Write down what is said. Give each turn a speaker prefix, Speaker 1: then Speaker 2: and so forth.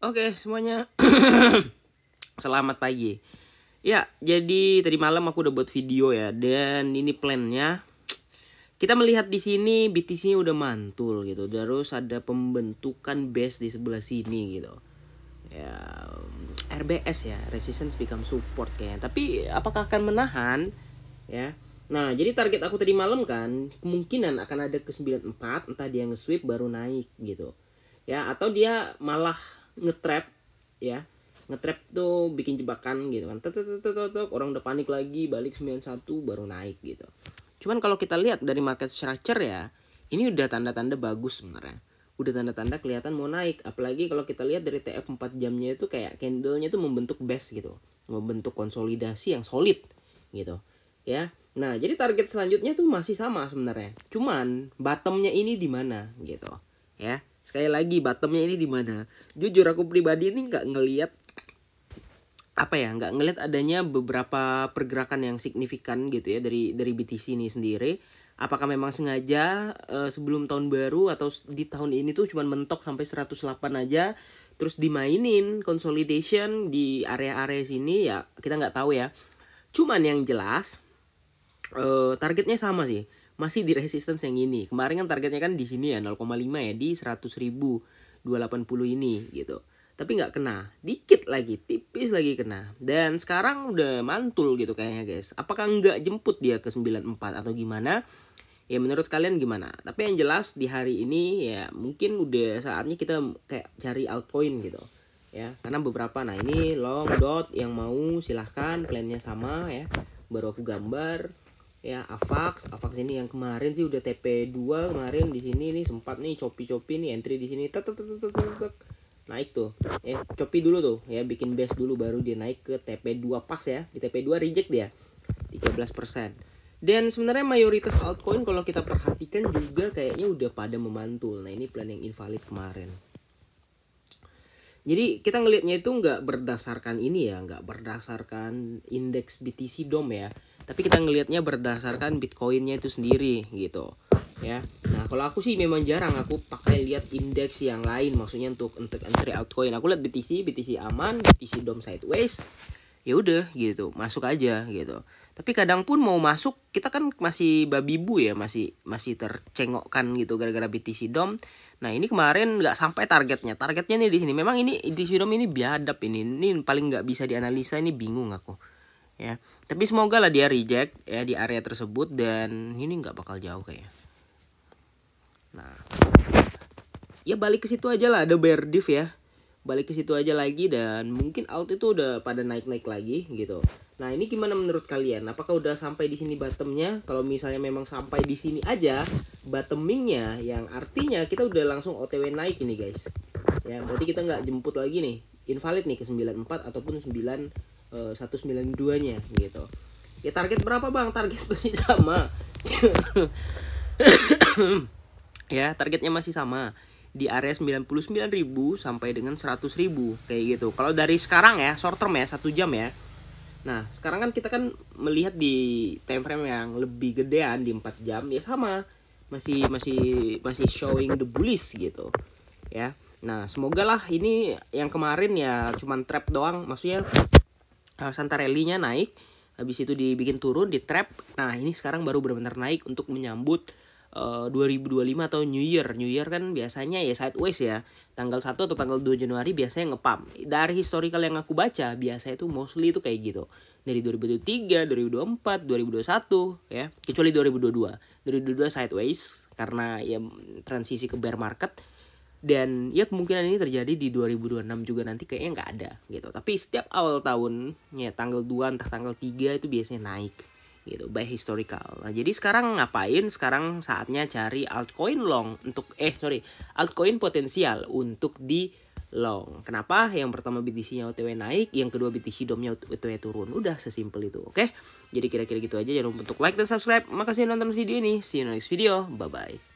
Speaker 1: Oke semuanya, selamat pagi. Ya, jadi tadi malam aku udah buat video ya, dan ini plannya. Kita melihat di sini BTC udah mantul gitu, terus ada pembentukan base di sebelah sini gitu. Ya, RBS ya, Resistance Become Support kayaknya. Tapi apakah akan menahan? Ya. Nah, jadi target aku tadi malam kan kemungkinan akan ada ke 94, entah dia nge-sweep baru naik gitu. Ya, atau dia malah nge-trap ya. Nge-trap tuh bikin jebakan gitu kan. Orang udah panik lagi, balik 91 baru naik gitu. Cuman kalau kita lihat dari market structure ya, ini udah tanda-tanda bagus sebenarnya. Udah tanda-tanda kelihatan mau naik. Apalagi kalau kita lihat dari TF 4 jamnya itu kayak candlenya tuh membentuk base gitu. Membentuk konsolidasi yang solid gitu. Ya. Nah, jadi target selanjutnya tuh masih sama sebenarnya. Cuman bottomnya ini di mana gitu. Ya. Sekali lagi bottomnya ini di mana? Jujur aku pribadi ini nggak ngelihat nggak ngelihat adanya beberapa pergerakan yang signifikan gitu ya dari BTC ini sendiri. Apakah memang sengaja sebelum tahun baru atau di tahun ini tuh cuman mentok sampai 108 aja, terus dimainin consolidation di area-area sini ya kita nggak tahu ya. Cuman yang jelas targetnya sama sih. Masih di resistance yang ini. Kemarin kan targetnya kan di sini ya 0,5 ya di 100.280 ini gitu. Tapi nggak kena. Dikit lagi, tipis lagi kena. Dan sekarang udah mantul gitu kayaknya guys. Apakah nggak jemput dia ke 94 atau gimana? Ya menurut kalian gimana? Tapi yang jelas di hari ini ya mungkin udah saatnya kita kayak cari altcoin gitu. Ya, karena beberapa, nah ini long dot yang mau silahkan, plannya sama ya. Baru aku gambar. Ya, AVAX ini yang kemarin sih udah TP2 kemarin di sini nih sempat nih copi nih entry di sini naik tuh. Copi dulu tuh ya, bikin base dulu baru dia naik ke TP2 pas ya. Di TP2 reject dia 13%. Dan sebenarnya mayoritas altcoin kalau kita perhatikan juga kayaknya udah pada memantul. Nah, ini plan yang invalid kemarin. Jadi kita ngelihatnya itu nggak berdasarkan ini ya, nggak berdasarkan indeks BTC DOM ya. Tapi kita ngelihatnya berdasarkan Bitcoinnya itu sendiri gitu ya. Nah kalau aku sih memang jarang aku pakai lihat indeks yang lain, maksudnya untuk entry altcoin. Aku lihat BTC aman, BTC DOM sideways, ya udah gitu masuk aja gitu. Tapi kadang pun mau masuk kita kan masih babi bu ya, masih tercengokkan gitu gara-gara BTC DOM. Nah ini kemarin nggak sampai targetnya nih di sini. Memang ini BTC DOM ini biadab ini paling nggak bisa dianalisa, ini bingung aku. Ya, tapi semoga lah dia reject ya di area tersebut, dan ini nggak bakal jauh kayaknya. Nah, ya balik ke situ aja lah, ada bear div ya, balik ke situ aja lagi, dan mungkin alt itu udah pada naik lagi gitu. Nah ini gimana menurut kalian? Apakah udah sampai di sini bottomnya? Kalau misalnya memang sampai di sini aja bottomingnya, yang artinya kita udah langsung OTW naik ini guys. Ya berarti kita nggak jemput lagi nih, invalid nih ke 94 ataupun 192 nya gitu. Ya target berapa bang? Target masih sama. Ya targetnya masih sama di area 99.000 sampai dengan 100.000 kayak gitu. Kalau dari sekarang ya short term ya 1 jam ya. Nah sekarang kan kita kan melihat di time frame yang lebih gedean di 4 jam ya sama, masih showing the bullish gitu ya. Nah semoga lah ini yang kemarin ya cuman trap doang, maksudnya Santarelli-nya naik, habis itu dibikin turun, di trap. Nah ini sekarang baru benar-benar naik untuk menyambut 2025 atau New Year kan biasanya ya sideways ya. Tanggal 1 atau tanggal 2 Januari biasanya ngepump. Dari historical yang aku baca biasanya itu mostly itu kayak gitu. Dari 2023, 2024, 2021 ya. Kecuali 2022. 2022 sideways karena ya transisi ke bear market. Dan ya kemungkinan ini terjadi di 2026 juga nanti kayaknya nggak ada gitu. Tapi setiap awal tahun ya tanggal 2 entah tanggal 3 itu biasanya naik gitu by historical. Nah jadi sekarang ngapain? Sekarang saatnya cari altcoin long untuk altcoin potensial untuk di long. Kenapa? Yang pertama BTC-nya OTW naik, yang kedua BTC DOM-nya OTW turun. Udah sesimpel itu, oke? Jadi kira-kira gitu aja. Jangan lupa untuk like dan subscribe. Makasih nonton video ini. See you next video. Bye bye.